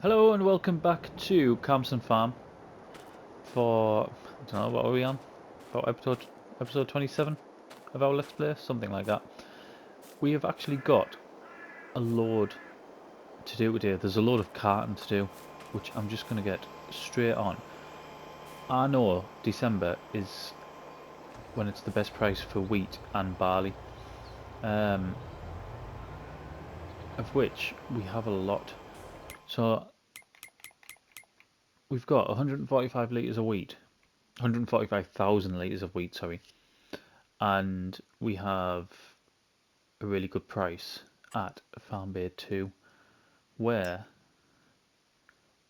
Hello and welcome back to Calmsden Farm for, I don't know, what are we on? For episode 27 of our Let's Play? Something like that. We have actually got a load to do today. There's a load of carting to do, which I'm just going to get straight on. I know December is when it's the best price for wheat and barley, of which we have a lot. So we've got 145 litres of wheat, 145,000 litres of wheat, sorry. And we have a really good price at Farm Bay 2. Where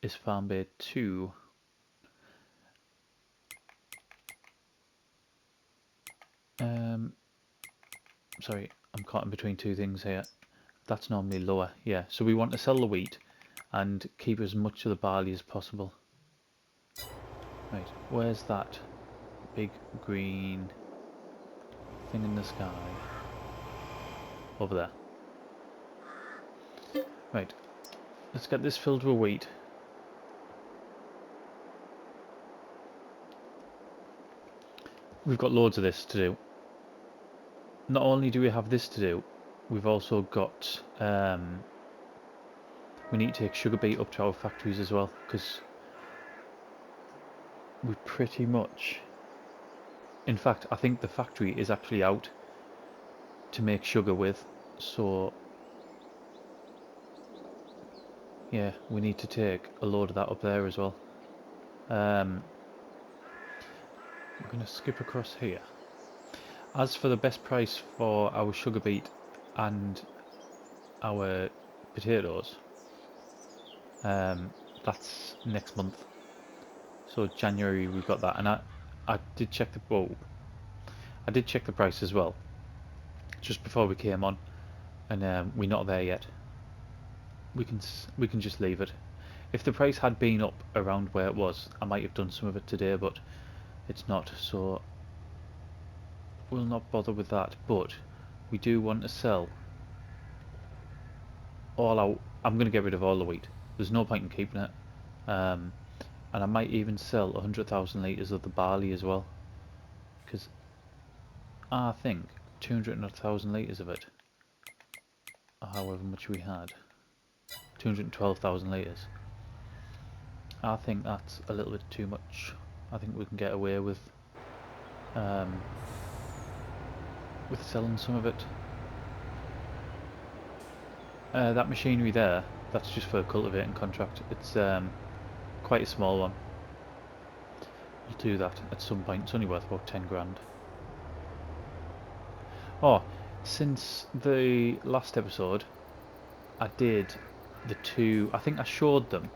is Farm Bay 2? Sorry, I'm caught in between two things here. That's normally lower, yeah. So we want to sell the wheat and keep as much of the barley as possible. Right, where's that big green thing in the sky? Over there. Right, let's get this filled with wheat. We've got loads of this to do. Not only do we have this to do, we've also got we need to take sugar beet up to our factories as well, because we pretty much, in fact I think the factory is actually out to make sugar with, so yeah, we need to take a load of that up there as well. We're going to skip across here. As for the best price for our sugar beet and our potatoes, that's next month. So January we've got that, and I did check I did check the price as well, just before we came on, and we're not there yet. We can just leave it. If the price had been up around where it was, I might have done some of it today, but it's not, so we'll not bother with that. But we do want to sell all out. I'm going to get rid of all the wheat. There's no point in keeping it. And I might even sell 100,000 litres of the barley as well, because I think 200,000 litres of it, or however much we had, 212,000 litres, I think that's a little bit too much. I think we can get away with selling some of it. That machinery there, that's just for a cultivating contract. It's quite a small one. We'll do that at some point. It's only worth about 10 grand. Oh, since the last episode, I did the two, I think I showed them,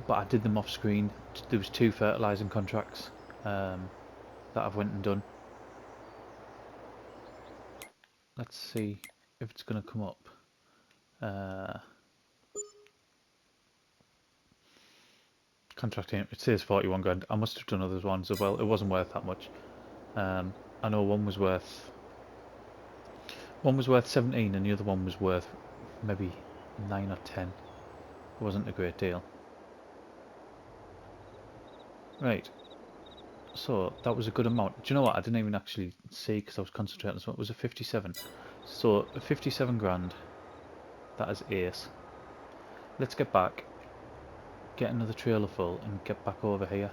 but I did them off screen. There was two fertilising contracts that I've went and done. Let's see if it's going to come up. Contracting, it says 41 grand. I must have done other ones as well. It wasn't worth that much. I know one was worth 17 and the other one was worth maybe 9 or 10. It wasn't a great deal. Right, so that was a good amount. Do you know what, I didn't even actually see because I was concentrating on this one. It was a 57. So a 57 grand, that is ace. Let's get back, get another trailer full and get back over here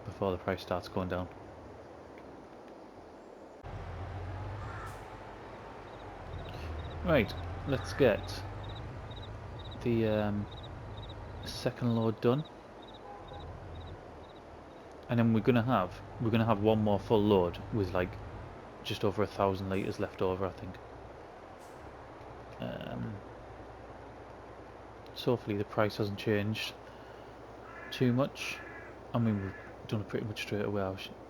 before the price starts going down. Right, let's get the second load done, and then we're gonna have one more full load with like just over 1,000 litres left over, I think. So hopefully the price hasn't changed too much. I mean, we've done it pretty much straight away.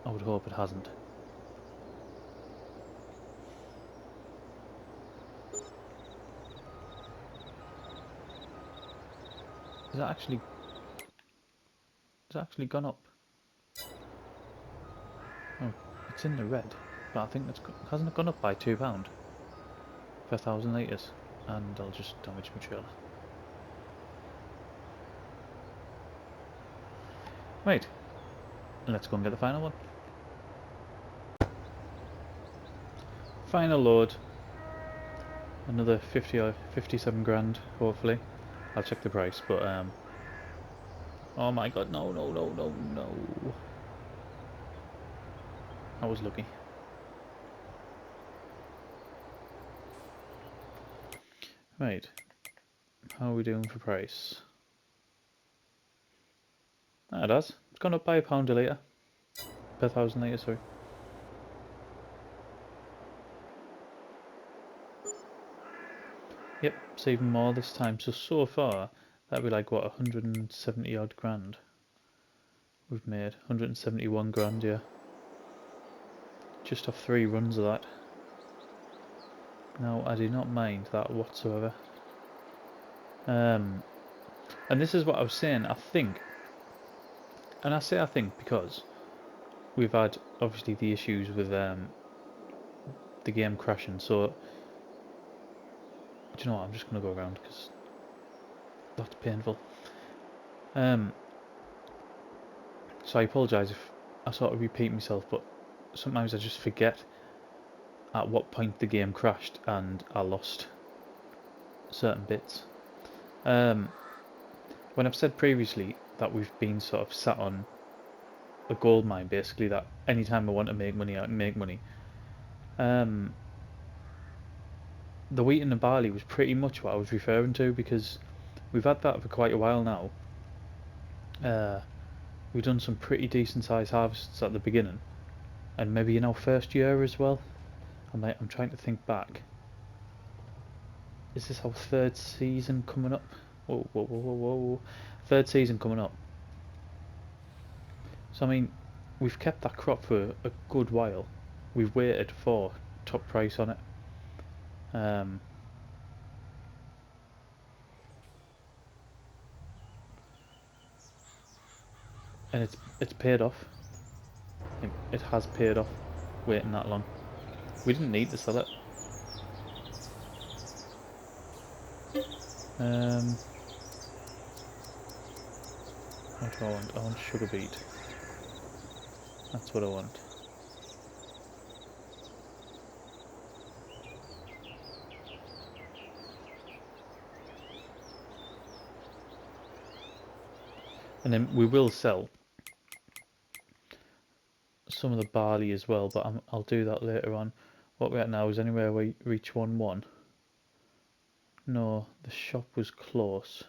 I would hope it hasn't. Has that actually gone up? Oh, it's in the red, but I think hasn't it gone up by £2 per 1,000 litres? And I'll just damage my trailer. Right, let's go and get the final one. Final load. Another 50 or 57 grand, hopefully. I'll check the price, but oh my god, no, no, no, no, no. I was lucky. Right, how are we doing for price? Ah, it has. It's gone up by £1 a litre. Per 1,000 litres, sorry. Yep, it's even more this time. So far, that'd be like, what, 170 odd grand we've made. 171 grand, yeah. Just off 3 runs of that. Now, I do not mind that whatsoever. And this is what I was saying, I think, and I say I think because we've had, obviously, the issues with the game crashing, so, do you know what, I'm just going to go around, because that's painful. So I apologise if I sort of repeat myself, but sometimes I just forget at what point the game crashed and I lost certain bits. When I've said previously that we've been sort of sat on a gold mine, basically, that anytime I want to make money, I can make money. The wheat and the barley was pretty much what I was referring to, because we've had that for quite a while now. We've done some pretty decent sized harvests at the beginning, and maybe in our first year as well. I'm trying to think back. Is this our 3rd season coming up? Whoa, whoa, whoa, whoa, whoa. 3rd season coming up. So I mean, we've kept that crop for a good while. We've waited for top price on it. And it's paid off. It has paid off waiting that long. We didn't need to sell it. What do I want? I want sugar beet. That's what I want. And then we will sell some of the barley as well, but I'll do that later on. What we're at now is anywhere we reach 1-1. No, the shop was close.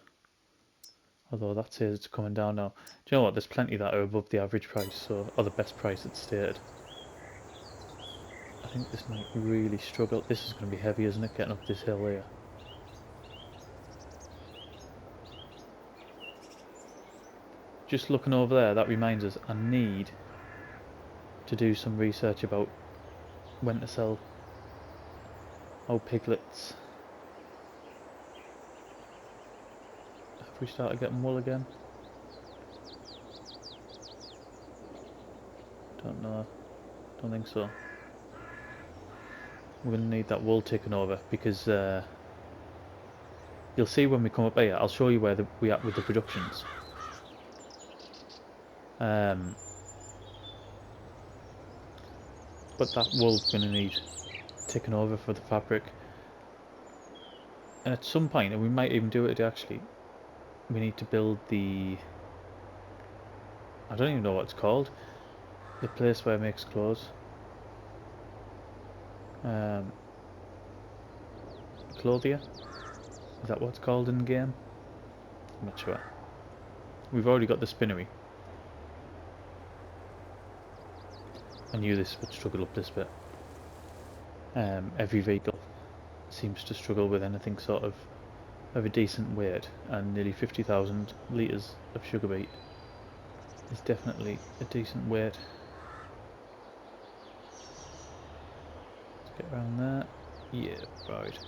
Although that says it's coming down now. Do you know what? There's plenty that are above the average price, or the best price it's stated. I think this might really struggle. This is going to be heavy, isn't it? Getting up this hill here. Just looking over there, that reminds us I need to do some research about when to sell our piglets. Have we started getting wool again? Don't know. Don't think so. We're going to need that wool taken over, because you'll see when we come up here, I'll show you where we at with the productions. But that wool's going to need taken over for the fabric. And at some point, and we might even do it actually, we need to build the... I don't even know what it's called. The place where it makes clothes. Clothier? Is that what it's called in the game? I'm not sure. We've already got the spinnery. I knew this would struggle up this bit. Every vehicle seems to struggle with anything sort of a decent weight, and nearly 50,000 litres of sugar beet is definitely a decent weight. Let's get around there. Yeah, right.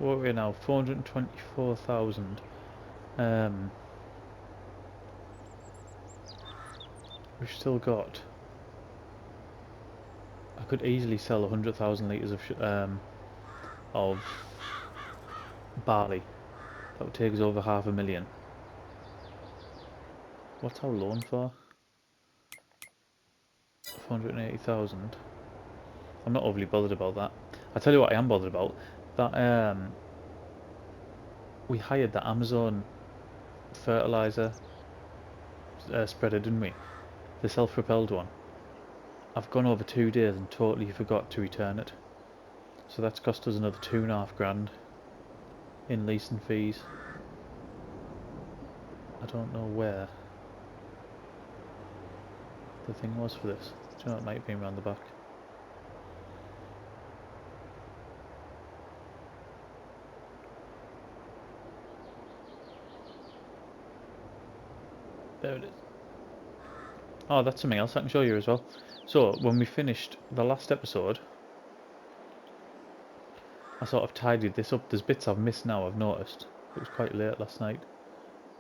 What are we now? 424,000. we've still got... I could easily sell 100,000 litres of barley. That would take us over 500,000. What's our loan for? 480,000. I'm not overly bothered about that. I tell you what I am bothered about. That we hired the Amazon fertilizer spreader, didn't we? The self-propelled one. I've gone over 2 days and totally forgot to return it. So that's cost us another 2.5 grand in leasing fees. I don't know where the thing was for this. Do you know, it might have been around the back. There it is. Oh, that's something else I can show you as well. So, when we finished the last episode, I sort of tidied this up. There's bits I've missed now, I've noticed. It was quite late last night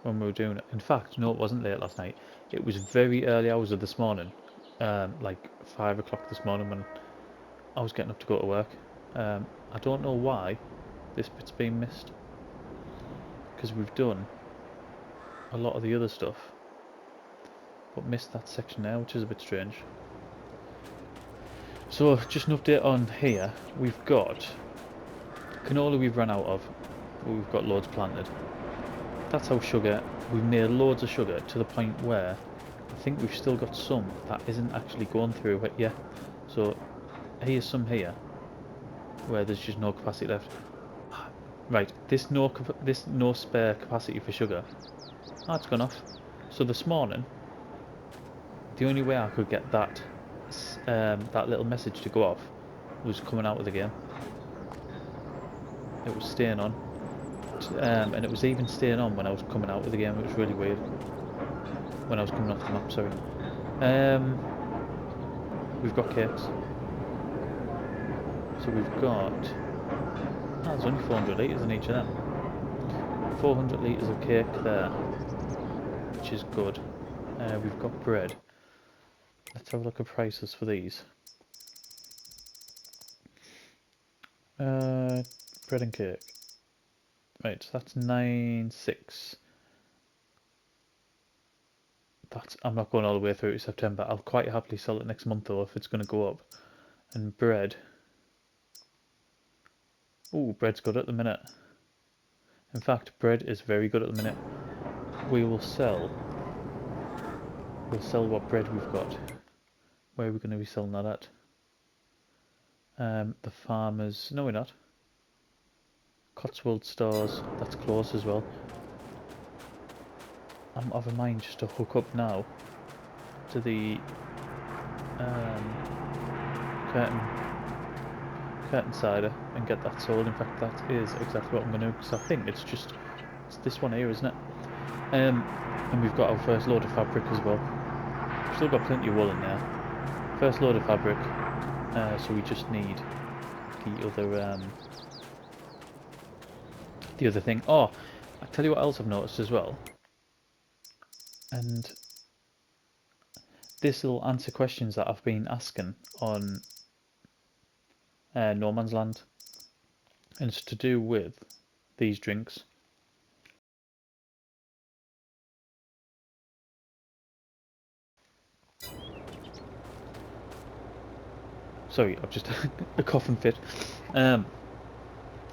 when we were doing it. In fact, no, it wasn't late last night. It was very early hours of this morning. Like 5 o'clock this morning when I was getting up to go to work. I don't know why this bit's been missed. Because we've done a lot of the other stuff. But missed that section there, which is a bit strange. So, just an update on here. We've got canola we've run out of, but we've got loads planted. That's our sugar. We've made loads of sugar to the point where I think we've still got some that isn't actually going through it yet. So, here's some here where there's just no capacity left. Right, this no spare capacity for sugar. Ah, it's gone off. So this morning, the only way I could get that little message to go off was coming out of the game. It was staying on, and it was even staying on when I was coming out of the game. It was really weird. When I was coming off the map, sorry. We've got cakes. So we've got... Ah, there's only 400 litres in each of them. 400 litres of cake there, which is good. We've got bread. Let's have a look at prices for these. Bread and cake. Right, so that's 9.6. I'm not going all the way through to September. I'll quite happily sell it next month though if it's going to go up. And bread. Ooh, bread's good at the minute. In fact, bread is very good at the minute. We'll sell what bread we've got. Where are we going to be selling that at? The farmers... No, we're not. Cotswold stores. That's close as well. I'm of a mind just to hook up now to the curtain cider and get that sold. In fact, that is exactly what I'm going to do, because I think it's this one here, isn't it? And we've got our first load of fabric as well. We've still got plenty of wool in there. First load of fabric, so we just need the other thing. Oh, I'll tell you what else I've noticed as well. And this will answer questions that I've been asking on No Man's Land. And it's to do with these drinks. Sorry, I've just a coughing fit.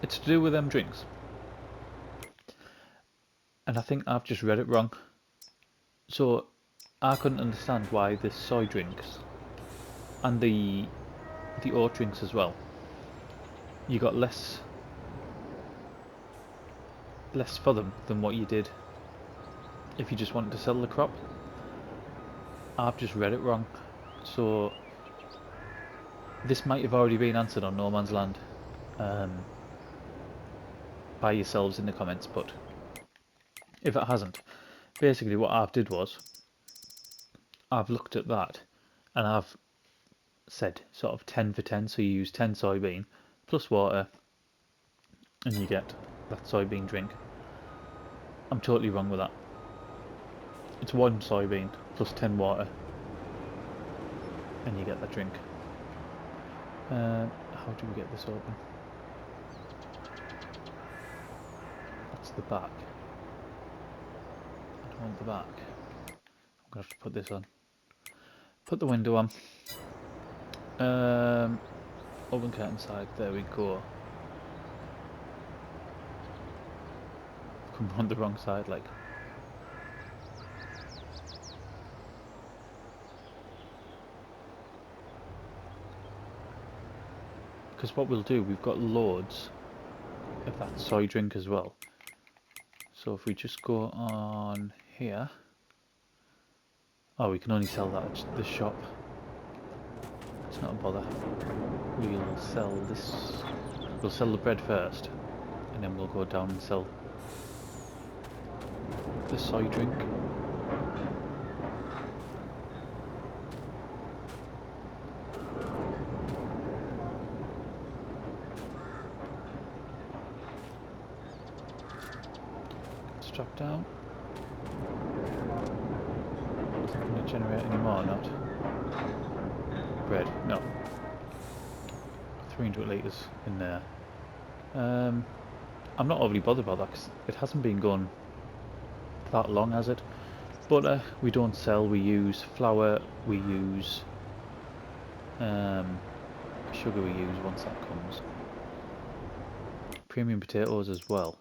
It's to do with them drinks. And I think I've just read it wrong. So I couldn't understand why the soy drinks and the oat drinks as well, you got less for them than what you did if you just wanted to sell the crop. I've just read it wrong. So this might have already been answered on No Man's Land by yourselves in the comments, but if it hasn't, basically what I've did was I've looked at that and I've said sort of 10 for 10, so you use 10 soybean plus water and you get that soybean drink. I'm totally wrong with that. It's 1 soybean plus 10 water and you get that drink. How do we get this open? That's the back. I don't want the back. I'm gonna have to put this on. Put the window on. Open curtain side. There we go. Come on the wrong side, like. Because what we'll do, we've got loads of that soy drink as well. So if we just go on here, oh, we can only sell that at the shop. It's not a bother. We'll sell this. We'll sell the bread first, and then we'll go down and sell the soy drink. Let's drop down. Is that going to generate any more or not? Bread, no. 300 litres in there. I'm not overly bothered about that because it hasn't been going that long, has it? Butter we don't sell, we use flour, we use sugar we use once that comes. Premium potatoes as well.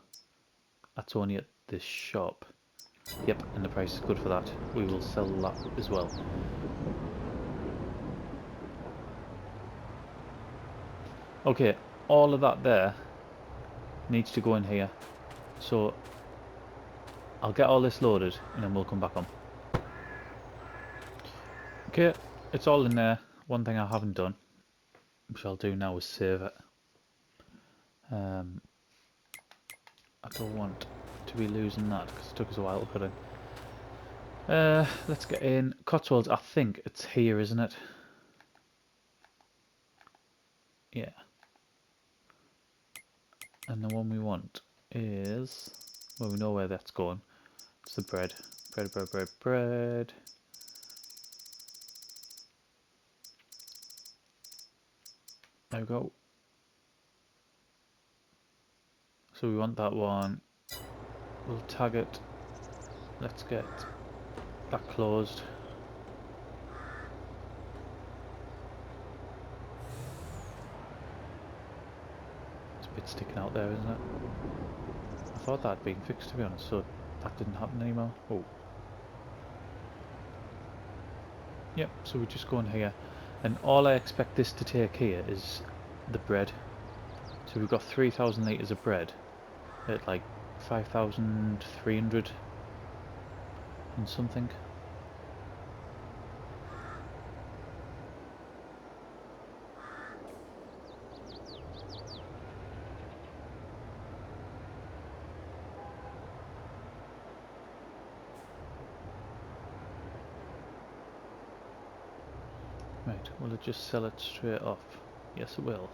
That's only at this shop. Yep, and the price is good for that. We will sell that as well. Okay, all of that there needs to go in here. So I'll get all this loaded and then we'll come back on. Okay, it's all in there. One thing I haven't done, which I'll do now, is save it. I don't want to be losing that because it took us a while to put in. Let's get in Cotswolds. I think it's here, isn't it? Yeah. And the one we want is, well, we know where that's going. It's the bread. Bread, bread, bread, bread. There we go. So we want that one. We'll tag it. Let's get that closed. It's a bit sticking out there, isn't it? I thought that had been fixed, to be honest, so that didn't happen anymore. Oh. Yep, so we just go in here. And all I expect this to take here is the bread. So we've got 3,000 litres of bread at like 5,300 and something. Right, will it just sell it straight off? Yes, it will.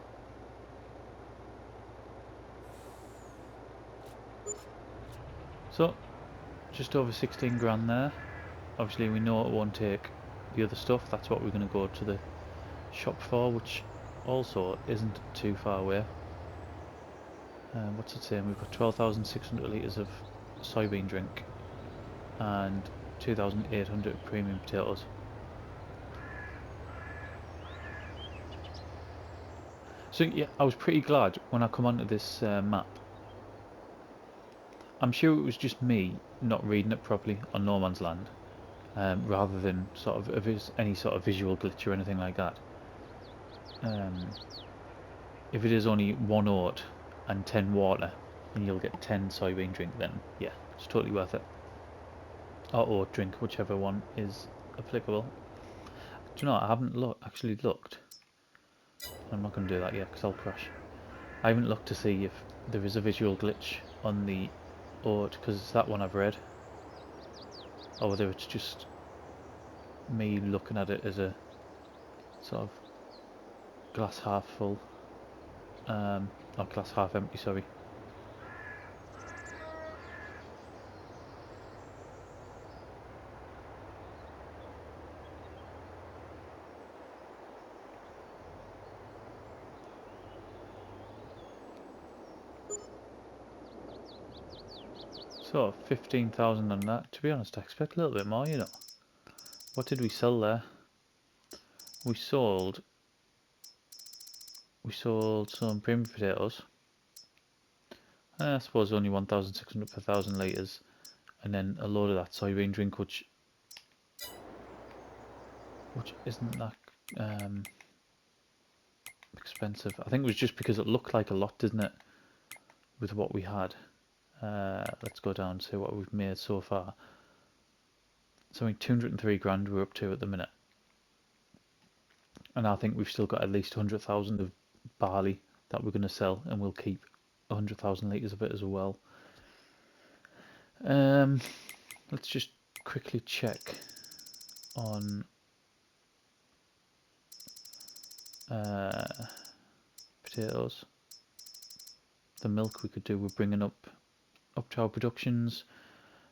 So, just over 16 grand there. Obviously we know it won't take the other stuff, that's what we're going to go to the shop for, which also isn't too far away. What's it saying? We've got 12,600 litres of soybean drink and 2,800 premium potatoes. So yeah, I was pretty glad when I come onto this map. I'm sure it was just me not reading it properly on No Man's Land, rather than sort of if it's any sort of visual glitch or anything like that. If it is only 1 oat and 10 water, and you'll get 10 soybean drink, then yeah, it's totally worth it. Or oat drink, whichever one is applicable. Do you know what? I haven't actually looked. I'm not going to do that yet because I'll crash. I haven't looked to see if there is a visual glitch on the oat, because it's that one I've read, or whether it's just me looking at it as a sort of glass half full, or glass half empty, sorry. So 15,000 on that. To be honest, I expect a little bit more, you know. What did we sell there? We sold some premium potatoes. I suppose only 1,600 per 1,000 litres. And then a load of that soybean drink, which isn't that expensive. I think it was just because it looked like a lot, didn't it, with what we had. Let's go down and see what we've made so far. So 203 grand we're up to at the minute. And I think we've still got at least 100,000 of barley that we're going to sell, and we'll keep 100,000 litres of it as well. Let's just quickly check on potatoes. The milk we could do, we're bringing up to our productions.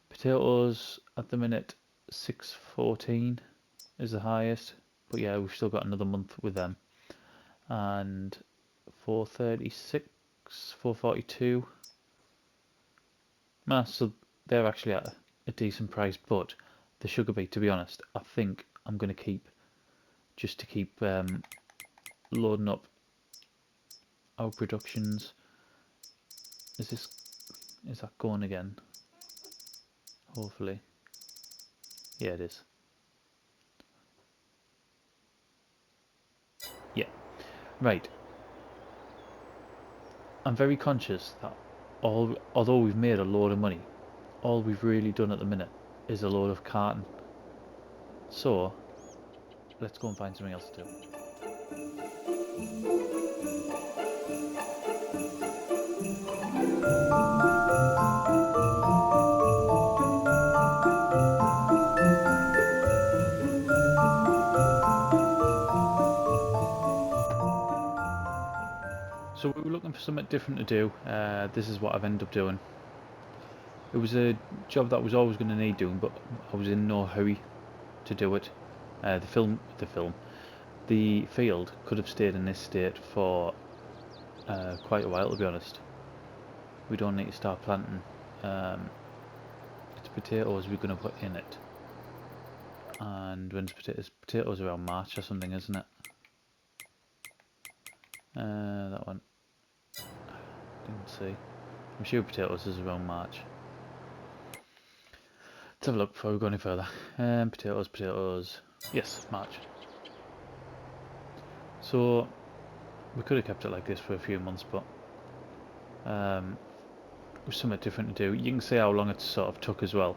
Potatoes at the minute 614 is the highest, but yeah, we've still got another month with them. And 436, 442. So they're actually at a decent price, but the sugar beet, to be honest, I think I'm going to keep, just to keep loading up our productions. Is that going again? Hopefully. Yeah, it is. Yeah. Right. I'm very conscious that although we've made a load of money, all we've really done at the minute is a load of carton. So, let's go and find something else to do. So we were looking for something different to do. This is what I've ended up doing. It was a job that I was always going to need doing, but I was in no hurry to do it. The field could have stayed in this state for quite a while, to be honest. We don't need to start planting. It's potatoes we're going to put in it. And when's potatoes around March or something, isn't it? That one. Didn't see. I'm sure potatoes is around March. Let's have a look before we go any further. Potatoes. Yes, March. So we could have kept it like this for a few months, but with something different to do. You can see how long it sort of took as well.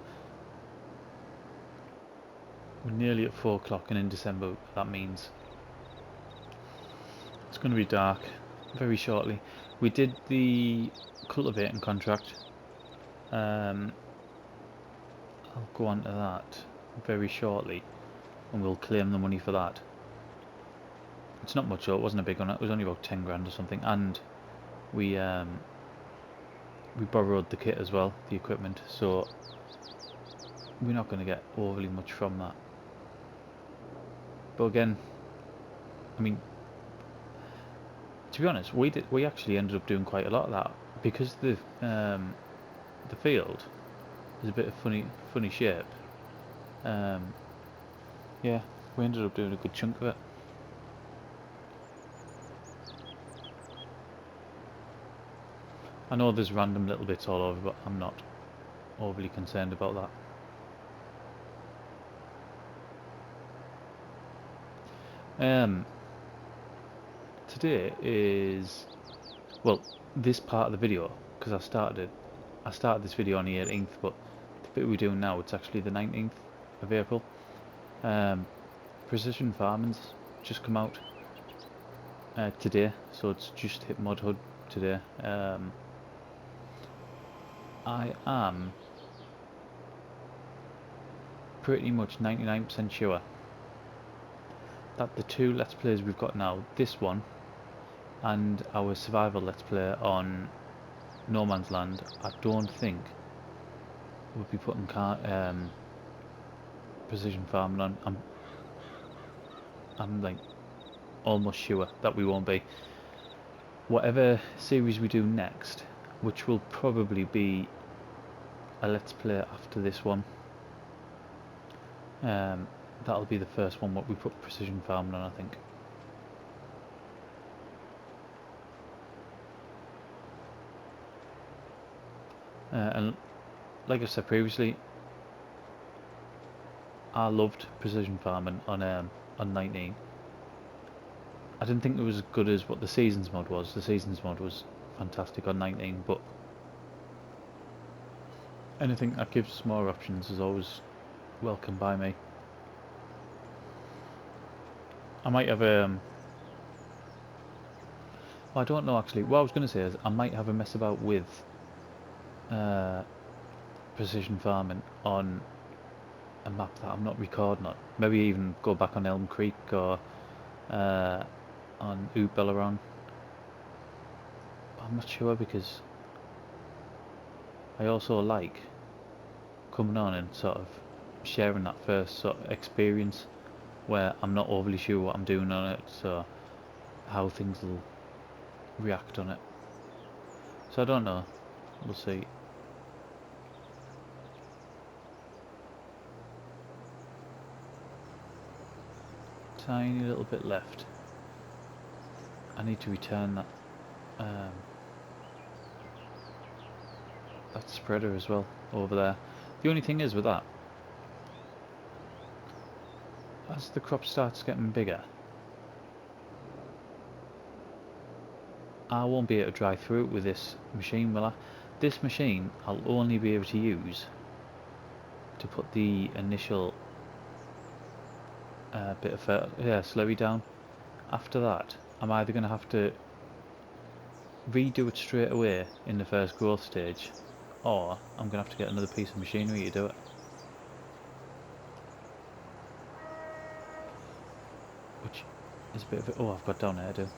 We're nearly at 4 o'clock, and in December that means it's going to be dark very shortly. We did the cultivating contract. I'll go on to that very shortly, and we'll claim the money for that. It's not much though, it wasn't a big one, it was only about 10 grand or something, and we borrowed the kit as well, the equipment, so we're not going to get overly much from that. But again, I mean, to be honest, we actually ended up doing quite a lot of that, because the field is a bit of funny shape. Yeah, we ended up doing a good chunk of it. I know there's random little bits all over, but I'm not overly concerned about that. Today is, well, this part of the video, because I started this video on the 18th, but the bit we're doing now, it's actually the 19th of April. Precision Farming's just come out today, so it's just hit Mod Hood today. I am pretty much 99% sure that the two Let's Plays we've got now, this one and our survival Let's Play on No Man's Land, I don't think we'll be putting precision farming on. I'm like almost sure that we won't be. Whatever series we do next, which will probably be a let's play after this one. That'll be the first one what we put precision farming on, I think. And like I said previously, I loved precision farming on 19. I didn't think it was as good as what the Seasons mod was. The Seasons mod was fantastic on 19, but anything that gives us more options is always welcome by me. I might have well, I don't know actually. What I was going to say is I might have a mess about with precision farming on a map that I'm not recording on. Maybe even go back on Elm Creek or on Oop-Belleron. I'm not sure because I also like coming on and sort of sharing that first sort of experience where I'm not overly sure what I'm doing on it, so how things will react on it. So I don't know. We'll see. Tiny little bit left. I need to return that that spreader as well over there. The only thing is with that, as the crop starts getting bigger, I won't be able to drive through it with this machine, will I? This machine I'll only be able to use to put the initial bit of slurry down. After that, I'm either going to have to redo it straight away in the first growth stage, or I'm going to have to get another piece of machinery to do it. Which is a bit of a... oh, I've got down here too.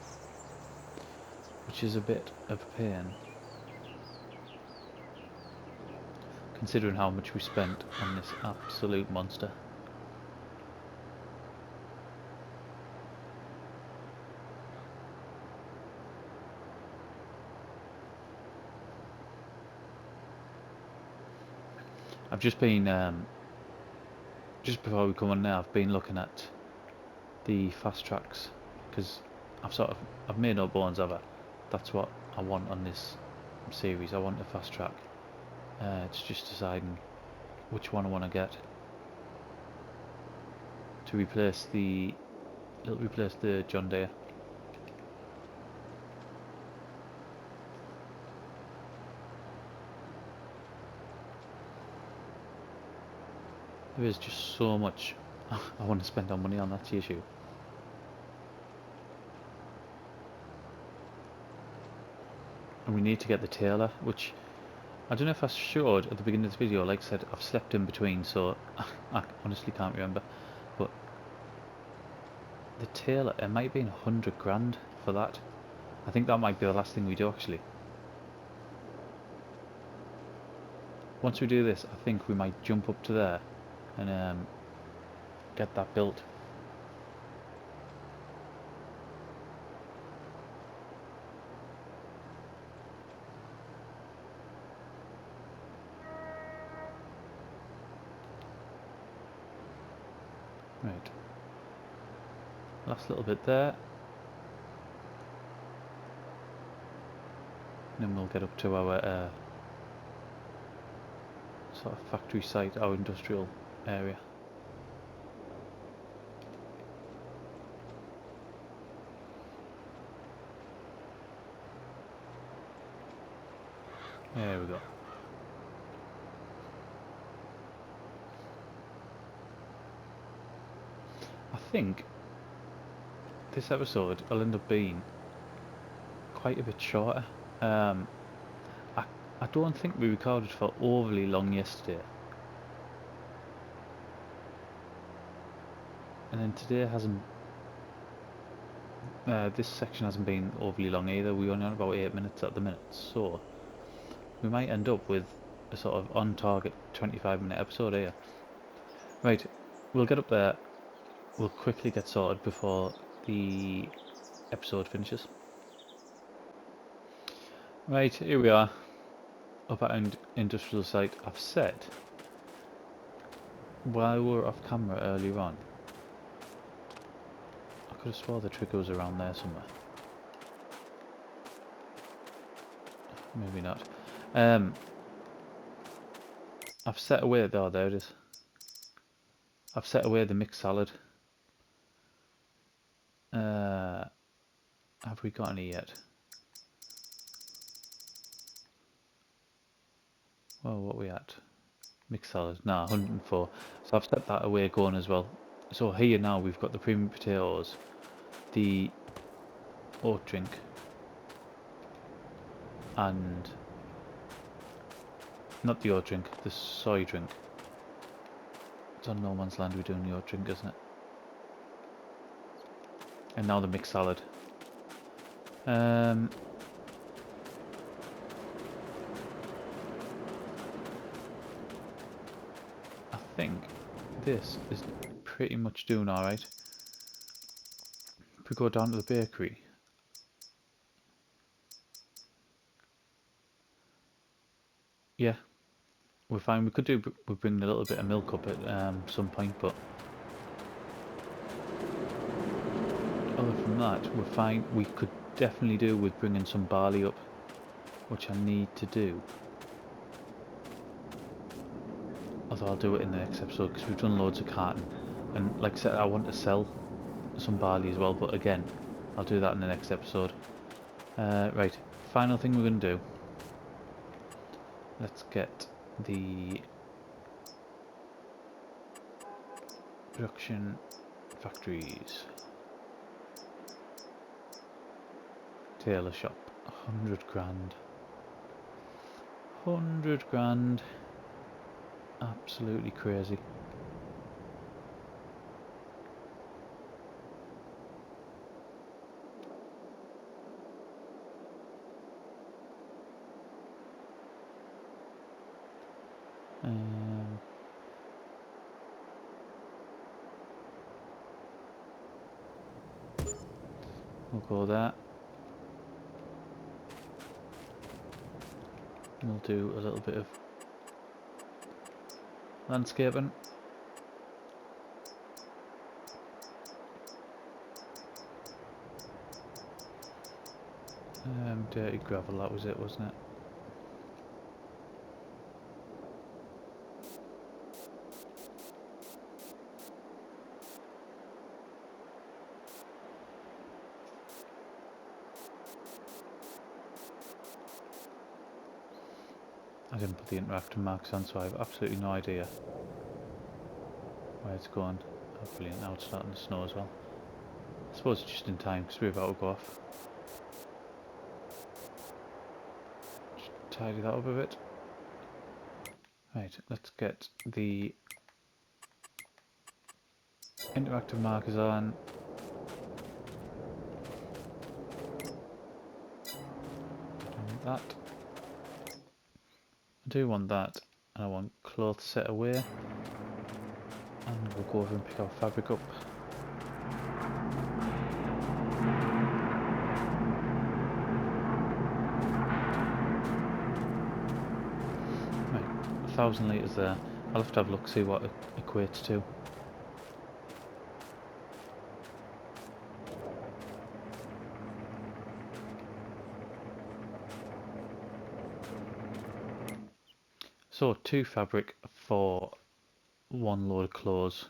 Which is a bit of a pain, considering how much we spent on this absolute monster. I've just been, just before we come on now, I've been looking at the fast tracks, because I've made no bones of it. That's what I want on this series. I want a fast track. It's just deciding which one I want to get to replace the... it'll replace the John Deere. There is just so much I want to spend on money on, that's the issue. And we need to get the tailor, which I don't know if I showed at the beginning of this video. Like I said, I've slept in between, so I honestly can't remember. But the tailor, it might be 100 grand for that. I think that might be the last thing we do actually. Once we do this, I think we might jump up to there and get that built. Right. Last little bit there. And then we'll get up to our sort of factory site, our industrial area. There we go. I think this episode will end up being quite a bit shorter. I don't think we recorded for overly long yesterday. And then today hasn't... this section hasn't been overly long either. We're only on about 8 minutes at the minute, so we might end up with a sort of on target 25-minute episode here. Right, we'll get up there. We'll quickly get sorted before the episode finishes. Right, here we are up at industrial site, I've said, while we were off camera earlier on, I could have swore the trigger was around there somewhere. Maybe not. I've set away, oh there it is. I've set away the mixed salad. Have we got any yet? Well, what are we at? Mixed salad, nah, 104. So I've set that away going as well. So here now we've got the premium potatoes, the oat drink, and not the oat drink, the soy drink. It's on No Man's Land we're doing the oat drink, isn't it? And now the mixed salad. I think this is pretty much doing alright. If we go down to the bakery, yeah, we're fine. We could do, we bring a little bit of milk up at some point, but other than that, we're fine. We could definitely do with bringing some barley up, which I need to do. Although I'll do it in the next episode because we've done loads of carton, and like I said, I want to sell some barley as well. But again, I'll do that in the next episode. Right, final thing we're going to do. Let's get the production factories. Tailor shop, 100 grand. 100 grand. Absolutely crazy. We'll go there. We'll do a little bit of landscaping. Dirty gravel, that was it, wasn't it? I didn't put the interactive marks on, so I have absolutely no idea where it's going. Oh, brilliant, now it's starting to snow as well. I suppose just in time, because we're about to go off. Just tidy that up a bit. Right, let's get the interactive markers on. I want that. I do want that, and I want cloth set away. And we'll go over and pick our fabric up. Right, 1,000 litres there. I'll have to have a look, see what it equates to. So 2 fabric for 1 load of clothes.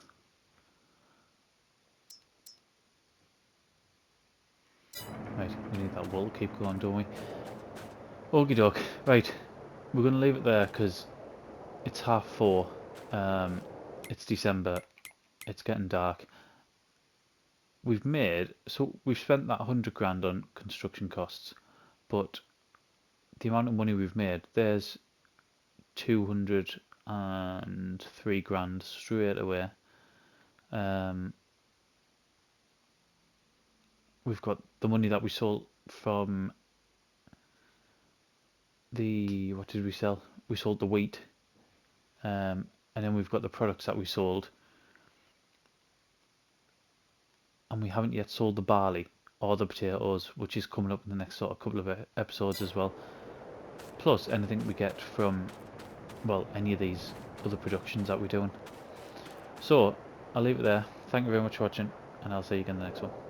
Right, we need that wool to keep going, don't we? Okie doke. Right, we're going to leave it there because it's 4:30. It's December. It's getting dark. We've spent that 100 grand on construction costs, but the amount of money we've made, there's 203 grand straight away. We've got the money that we sold from the, what did we sell? We sold the wheat, and then we've got the products that we sold, and we haven't yet sold the barley or the potatoes, which is coming up in the next sort of couple of episodes as well. plus anything we get from, well, any of these other productions that we're doing. So I'll leave it there. Thank you very much for watching, and I'll see you again in the next one.